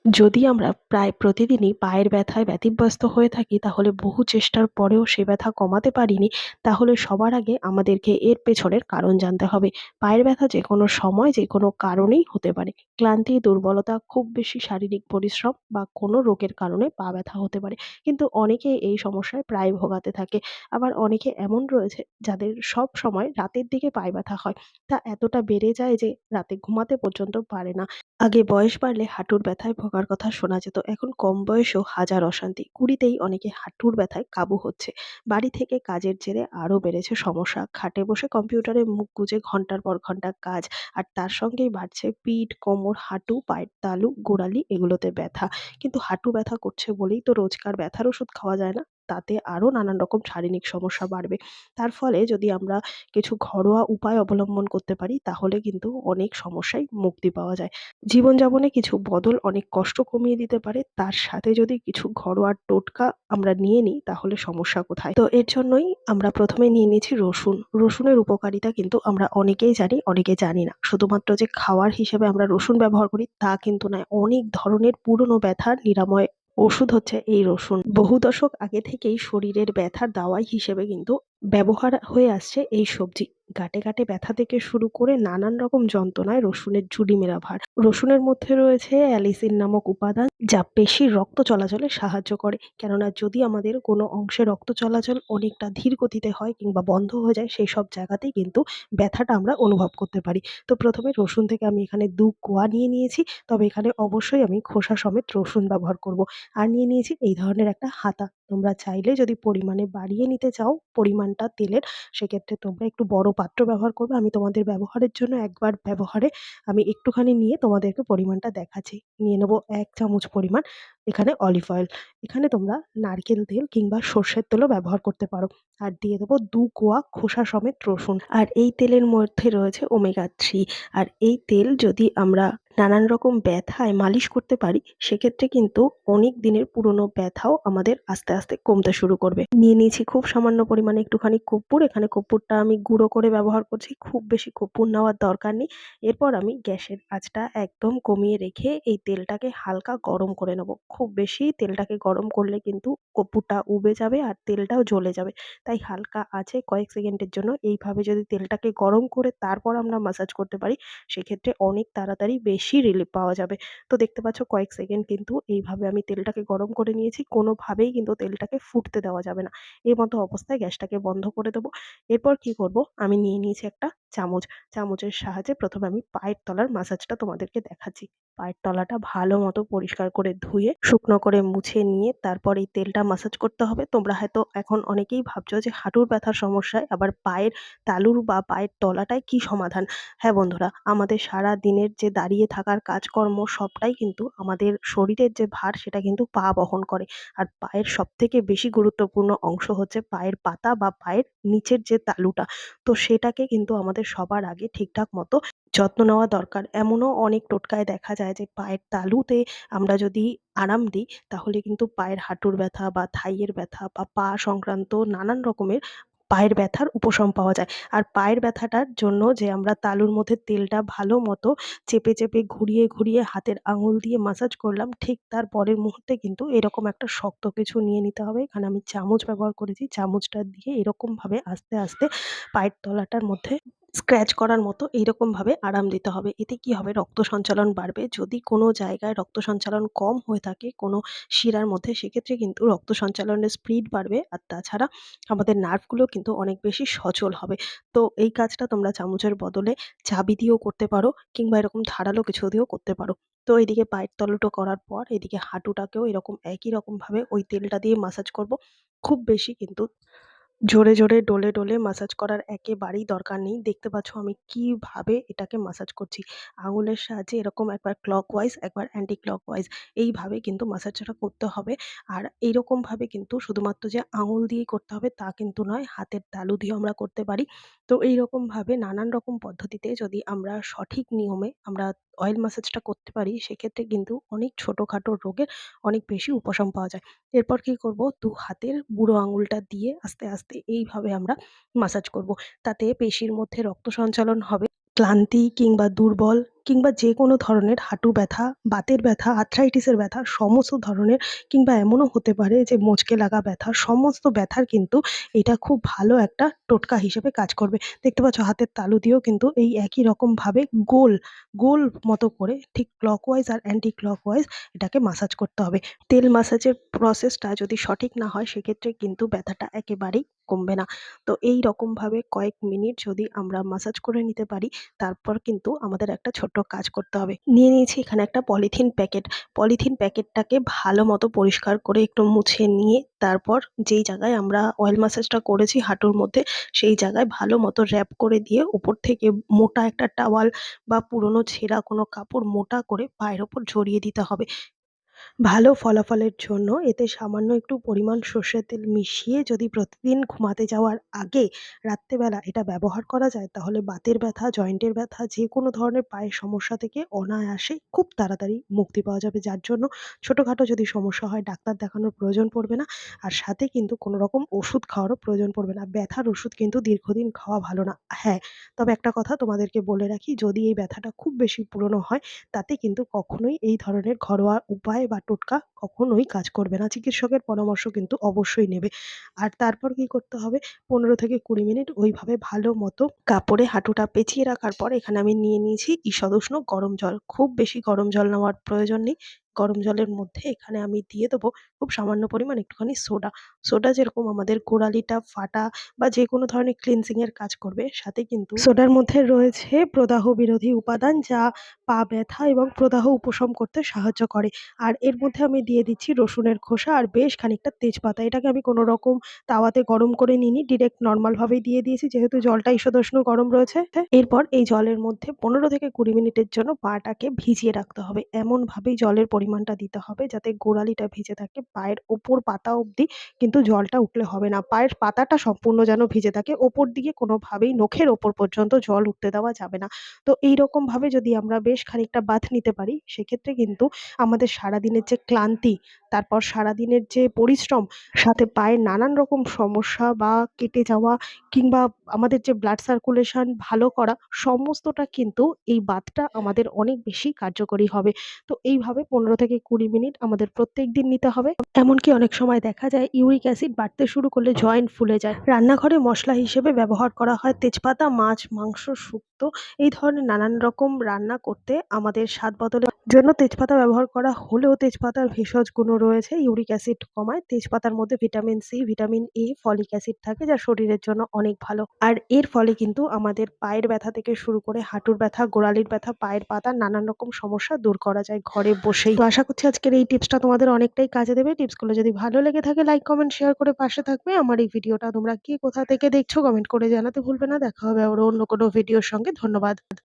যদি আমরা প্রায় প্রতিদিনই পায়ের ব্যথায় ব্যতিব্যস্ত হয়ে থাকি, তাহলে বহু চেষ্টার পরেও সে ব্যথা কমাতে পারিনি, তাহলে সবার আগে আমাদেরকে এর পেছনের কারণ জানতে হবে। পায়ের ব্যথা যেকোনো সময় যেকোনো কারণেই হতে পারে। ক্লান্তি, দুর্বলতা, খুব বেশি শারীরিক পরিশ্রম বা কোনো রোগের কারণে পা ব্যথা হতে পারে। কিন্তু অনেকেই এই সমস্যায় প্রায় ভোগাতে থাকে। আবার অনেকে এমন রয়েছে যাদের সবসময় রাতের দিকে পায়ে ব্যথা হয়। তা এতটা বেড়ে যায় যে রাতে ঘুমাতে পর্যন্ত পারে না। আগে বয়স বাড়লে হাঁটুর ব্যথায় ভোগার কথা শোনা যেত, এখন কম বয়সেও হাজার অশান্তি। কুড়িতেই অনেকে হাঁটুর ব্যথায় কাবু হচ্ছে। বাড়ি থেকে কাজের জেরে আরও বেড়েছে সমস্যা, খাটে বসে কম্পিউটারে মুখ গুজে ঘন্টার পর ঘন্টা কাজ, আর তার সঙ্গেই বাড়ছে পিঠ, কোমর, হাঁটু, পায়ের তালু, গোড়ালি এগুলোতে ব্যথা। কিন্তু হাঁটু ব্যথা করছে বলেই তো রোজকার ব্যথার ওষুধ খাওয়া যায় না, তাতে আরও নানান রকম শারীরিক সমস্যা বাড়বে। তার ফলে যদি আমরা কিছু ঘরোয়া উপায় অবলম্বন করতে পারি, তাহলে কিন্তু অনেক সমস্যায় মুক্তি পাওয়া যায়। জীবনযাপনে কিছু বদল অনেক কষ্ট কমিয়ে দিতে পারে। তার সাথে যদি কিছু ঘরোয়া টোটকা আমরা নিয়ে নিই, তাহলে সমস্যা কোথায়? তো এর জন্যই আমরা ১ম এ নিয়ে নিয়েছি রসুন। রসুনের উপকারিতা কিন্তু আমরা অনেকেই জানি, অনেকে জানি না। শুধুমাত্র যে খাওয়ার হিসেবে আমরা রসুন ব্যবহার করি তা কিন্তু নয়। অনেক ধরনের পুরনো ব্যথার নিরাময় ওষুধ হচ্ছে এই রসুন। বহু দশক আগে থেকেই শরীরের ব্যথার দাওয়াই হিসেবে কিন্তু ব্যবহার হয়ে আসছে এই সবজি। গাঁটে গাঁটে ব্যথা থেকে শুরু করে নানান রকম যন্ত্রণায় রসুনের ঝুড়ি মেরা ভার। রসুনের মধ্যে রয়েছে অ্যালিসিন নামক উপাদান, যা পেশির রক্ত চলাচলে সাহায্য করে। কেননা যদি আমাদের কোনো অংশে রক্ত চলাচল অনেকটা ধীর গতিতে হয় কিংবা বন্ধ হয়ে যায়, সেই সব জায়গাতেই কিন্তু ব্যথাটা আমরা অনুভব করতে পারি। তো ১ম এ রসুন থেকে আমি এখানে ২ কোয়া নিয়ে নিয়েছি। তবে এখানে অবশ্যই আমি খোসা সমেত রসুন ব্যবহার করব। আর নিয়ে নিয়েছি এই ধরনের একটা হাতা। তোমরা চাইলে যদি পরিমাণে বাড়িয়ে নিতে চাও পরিমাণটা তেলের, সেক্ষেত্রে তোমরা একটু বড় পাত্র ব্যবহার করবে। আমি তোমাদের ব্যবহারের জন্য একবার ব্যবহারে আমি একটুখানি নিয়ে তোমাদেরকে পরিমাণটা দেখাচ্ছি। নিয়ে নেব ১ চামচ পরিমাণ এখানে অলিভ অয়েল। এখানে তোমরা নারকেল তেল কিংবা সর্ষের তেলও ব্যবহার করতে পারো। আর দিয়ে দেবো ২ কোয়া খোসা সমেত রসুন। আর এই তেলের মধ্যে রয়েছে ওমেগা 3। আর এই তেল যদি আমরা নানান রকম ব্যথায় মালিশ করতে পারি, সেক্ষেত্রে কিন্তু অনেক দিনের পুরনো ব্যথাও আমাদের আস্তে আস্তে কমতে শুরু করবে। নিয়ে নিয়েছি খুব সামান্য পরিমাণে একটুখানি কর্পূর। এখানে কর্পূরটা আমি গুঁড়ো করে ব্যবহার করছি। খুব বেশি কর্পূর নেওয়ার দরকার নেই। এরপর আমি গ্যাসের আঁচটা একদম কমিয়ে রেখে এই তেলটাকে হালকা গরম করে নেব। খুব বেশি তেলটাকে গরম করলে কিন্তু কর্পূরটা উবে যাবে আর তেলটাও জ্বলে যাবে। তাই হালকা আঁচে কয়েক সেকেন্ডের জন্য এইভাবে যদি তেলটাকে গরম করে তারপর আমরা মাসাজ করতে পারি, সেক্ষেত্রে অনেক তাড়াতাড়ি বেশি রিলিফ পাওয়া যাবে। তো দেখতে পাচ্ছ কয়েক সেকেন্ড কিন্তু এইভাবে আমি তেলটাকে গরম করে নিয়েছি। কোনোভাবেই কিন্তু তেলটাকে ফুটতে দেওয়া যাবে না। এই মতো অবস্থায় গ্যাসটাকে বন্ধ করে দেব। এরপর কি করব, আমি নিয়ে নিয়েছি একটা চামচ। চামচের সাহায্যে ১ম এ আমি পায়ের তলার মাসাজটা তোমাদেরকে দেখাচ্ছি। পায়ের তলাটা ভালো মতো পরিষ্কার করে ধুয়ে শুকনো করে মুছে নিয়ে তারপর এই তেলটা মাসাজ করতে হবে। তোমরা হয়তো এখন অনেকেই ভাবছো যে হাঁটুর ব্যথার সমস্যায় আবার পায়ের তালুর বা পায়ের তলাটায় কি সমাধান? হ্যাঁ বন্ধুরা, আমাদের সারাদিনের যে দাঁড়িয়ে থাকার কাজকর্ম সবটাই কিন্তু আমাদের শরীরের যে ভার সেটা কিন্তু পা বহন করে। আর পায়ের সবথেকে বেশি গুরুত্বপূর্ণ অংশ হচ্ছে পায়ের পাতা বা পায়ের নিচের যে তালুটা। তো সেটাকে কিন্তু আমাদের সবার আগে ঠিকঠাক মতো যত্ন নেওয়া দরকার। এমনও অনেক টোটকায় দেখা যায় যে পায়ের তালুতে আমরা যদি আরাম দিই, তাহলে কিন্তু পায়ের হাঁটুর ব্যথা বা থাইয়ের ব্যথা বা পা সংক্রান্ত নানান রকমের পায়ের ব্যথার উপশম পাওয়া যায়। আর পায়ের ব্যথাটার জন্য যে আমরা তালুর মধ্যে তেলটা ভালো মতো চেপে চেপে ঘুরিয়ে ঘুরিয়ে হাতের আঙুল দিয়ে মাসাজ করলাম, ঠিক তার পরের মুহূর্তে কিন্তু এরকম একটা শক্ত কিছু নিয়ে নিতে হবে। এখানে আমি চামচ ব্যবহার করেছি। চামচটা দিয়ে এরকমভাবে আস্তে আস্তে পায়ের তলাটার মধ্যে স্ক্র্যাচ করার মতো এইরকমভাবে আরাম দিতে হবে। এতে কি হবে, রক্ত সঞ্চালন বাড়বে। যদি কোনো জায়গায় রক্ত সঞ্চালন কম হয়ে থাকে কোনো শিরার মধ্যে, সেক্ষেত্রে কিন্তু রক্ত সঞ্চালনের স্পিড বাড়বে। আর তাছাড়া আমাদের নার্ভগুলো কিন্তু অনেক বেশি সচল হবে। তো এই কাজটা তোমরা চামচের বদলে চাবি দিয়েও করতে পারো কিংবা এরকম ধারালো কিছু দিয়েও করতে পারো। তো এদিকে পায়ের তলটো করার পর এদিকে হাঁটুটাকেও এরকম একই রকমভাবে ওই তেলটা দিয়ে মাসাজ করব। খুব বেশি কিন্তু জোরে জোরে ডলে ডলে মাসাজ করার একেবারেই দরকার নেই। দেখতে পাচ্ছ আমি কিভাবে এটাকে মাসাজ করছি। আঙুলের সাহায্যে এরকম একবার ক্লকওয়াইজ একবার অ্যান্টি ক্লকওয়াইজ এইভাবে কিন্তু মাসাজটা করতে হবে। আর এইরকমভাবে কিন্তু শুধুমাত্র যে আঙুল দিয়েই করতে হবে তা কিন্তু নয়, হাতের তালু দিয়েও আমরা করতে পারি। তো এইরকমভাবে নানান রকম পদ্ধতিতে যদি আমরা সঠিক নিয়মে আমরা অয়েল মাসাজটা করতে পারি, সেক্ষেত্রে কিন্তু অনেক ছোটখাটো রোগের অনেক বেশি উপশম পাওয়া যায়। এরপর কি করব, ২ হাতের বুড়ো আঙুলটা দিয়ে আস্তে আস্তে এইভাবে আমরা মাসাজ করব। তাতে পেশির মধ্যে রক্ত সঞ্চালন হবে। ক্লান্তি কিংবা দুর্বল কিংবা যে কোনো ধরনের হাঁটু ব্যথা, বাতের ব্যথা, আর্থ্রাইটিসের ব্যথা সমস্ত ধরনের, কিংবা এমনও হতে পারে যে মোচকে লাগা ব্যথা, সমস্ত ব্যথার কিন্তু এটা খুব ভালো একটা টোটকা হিসেবে কাজ করবে। দেখতে পাচ্ছ হাতের তালু দিয়েও কিন্তু এই একই রকমভাবে গোল, গোল মতো করে ঠিক ক্লকওয়াইজ আর অ্যান্টি ক্লকওয়াইজ এটাকে মাসাজ করতে হবে। তেল মাসাজের প্রসেসটা যদি সঠিক না হয় সেক্ষেত্রে কিন্তু ব্যথাটা একেবারেই কমবে না। তো এই রকমভাবে কয়েক মিনিট যদি আমরা মাসাজ করে নিতে পারি, তারপর কিন্তু আমাদের একটা ছোট্ট কাজ করতে হবে। নিয়ে নিয়েছি এখানে একটা পলিথিন প্যাকেট। পলিথিন প্যাকেটটাকে ভালো মতো পরিষ্কার করে একটু মুছে নিয়ে তারপর যেই জায়গায় আমরা অয়েল ম্যাসাজটা করেছি হাঁটুর মধ্যে, সেই জায়গায় ভালো মতো র‍্যাপ করে দিয়ে উপর থেকে মোটা একটা টাওয়াল বা পুরনো ছেঁড়া কোনো কাপড় মোটা করে পায়ের ওপর জড়িয়ে দিতে হবে। ভালো ফলাফলের জন্য এতে সামান্য একটু পরিমাণ সর্ষের তেল মিশিয়ে যদি প্রতিদিন ঘুমাতে যাওয়ার আগে রাত্রেবেলা এটা ব্যবহার করা যায়, তাহলে বাতের ব্যথা, জয়েন্টের ব্যথা, যে কোনো ধরনের পায়ের সমস্যা থেকে অনায়াসে খুব তাড়াতাড়ি মুক্তি পাওয়া যাবে। যার জন্য ছোটখাটো যদি সমস্যা হয় ডাক্তার দেখানোর প্রয়োজন পড়বে না। আর সাথে কিন্তু কোনো রকম ওষুধ খাওয়ারও প্রয়োজন পড়বে না। ব্যথার ওষুধ কিন্তু দীর্ঘদিন খাওয়া ভালো না। হ্যাঁ, তবে একটা কথা তোমাদেরকে বলে রাখি, যদি এই ব্যথাটা খুব বেশি পুরনো হয় তাতে কিন্তু কখনোই এই ধরনের ঘরোয়া উপায় বা টোটকা কখনোই কাজ করবে না। চিকিৎসকের পরামর্শ কিন্তু অবশ্যই নেবে। আর তারপর কি করতে হবে, ১৫ থেকে ২০ মিনিট ওইভাবে ভালো মতো কাপড়ে হাঁটুটা পেঁচিয়ে রাখার পর এখানে আমি নিয়ে নিয়েছি ঈষদুষ্ণ গরম জল। খুব বেশি গরম জল নেওয়ার প্রয়োজন নেই। গরম জলের মধ্যে এখানে আমি দিয়ে দেবো খুব সামান্য পরিমাণ একটুখানি সোডা। সোডা যেরকম আমাদের গোড়ালিটা ফাটা বা যেকোনো ধরনের ক্লিনজিং এর কাজ করবে, সাথে কিন্তু সোডার মধ্যে রয়েছে প্রদাহ বিরোধী উপাদান যা পা ব্যথা এবং প্রদাহ উপশম করতে সাহায্য করে। আর এর মধ্যে আমি দিয়ে দিচ্ছি রসুনের খোসা আর বেশ খানিকটা তেজপাতা। এটাকে আমি কোনো রকম তাওয়াতে গরম করে নিইনি, ডিরেক্ট নরমাল ভাবেই দিয়ে দিয়েছি যেহেতু জলটা ঈষদুষ্ণ গরম রয়েছে। এরপর এই জলের মধ্যে ১৫ থেকে ২০ মিনিটের জন্য পাটাকে ভিজিয়ে রাখতে হবে। এমনভাবেই জলের পরিমাণটা দিতে হবে যাতে গোড়ালিটা ভিজে থাকে, পায়ের ওপর পাতা অবধি কিন্তু জলটা উঠলে হবে না। পায়ের পাতাটা সম্পূর্ণ যেন ভিজে থাকে, ওপর দিকে কোনোভাবেই নখের ওপর পর্যন্ত জল উঠতে দেওয়া যাবে না। তো এইরকমভাবে যদি আমরা বেশ খানিকটা বাথ নিতে পারি, সেক্ষেত্রে কিন্তু আমাদের সারাদিনের যে ক্লান্তি, তারপর সারাদিনের যে পরিশ্রম, সাথে পায়ের নানান রকম সমস্যা বা কেটে যাওয়া, কিংবা আমাদের যে ব্লাড সার্কুলেশন ভালো করা, সমস্তটা কিন্তু এই বাথটা আমাদের অনেক বেশি কার্যকরী হবে। তো এইভাবে ১৫ থেকে ২০ মিনিট আমাদের প্রত্যেকদিন নিতে হবে। এমনকি অনেক সময় দেখা যায় ইউরিক অ্যাসিড বাড়তে শুরু করলে জয়েন্ট ফুলে যায়। রান্নাঘরে মসলা হিসেবে ব্যবহার করা হয় তেজপাতা, মাছ, মাংস, শুক্তো, এই ধরনের নানান রকম রান্না করতে আমাদের স্বাদ বদলের জন্য তেজপাতা ব্যবহার করা হলেও তেজপাতার ভেষজ গুণও রয়েছে, ইউরিক অ্যাসিড কমায়। তেজপাতার মধ্যে vitamin C, vitamin A, folic acid থাকে যা শরীরের জন্য অনেক ভালো। আর এর ফলে কিন্তু আমাদের পায়ের ব্যথা থেকে শুরু করে হাঁটুর ব্যথা, গোড়ালির ব্যথা, পায়ের পাতা, নানান রকম সমস্যা দূর করা যায় ঘরে বসেই। তো আশা করছি আজকের এই টিপসটা তোমাদের অনেকটাই কাজে দেবে। টিপসগুলো যদি ভালো লেগে থাকে লাইক, কমেন্ট, শেয়ার করে পাশে থাকবে। আমার এই ভিডিওটা তোমরা কে কোথা থেকে দেখছো কমেন্ট করে জানাতে ভুলবে না। দেখা হবে আবার অন্য কোনো ভিডিওর সঙ্গে। ধন্যবাদ।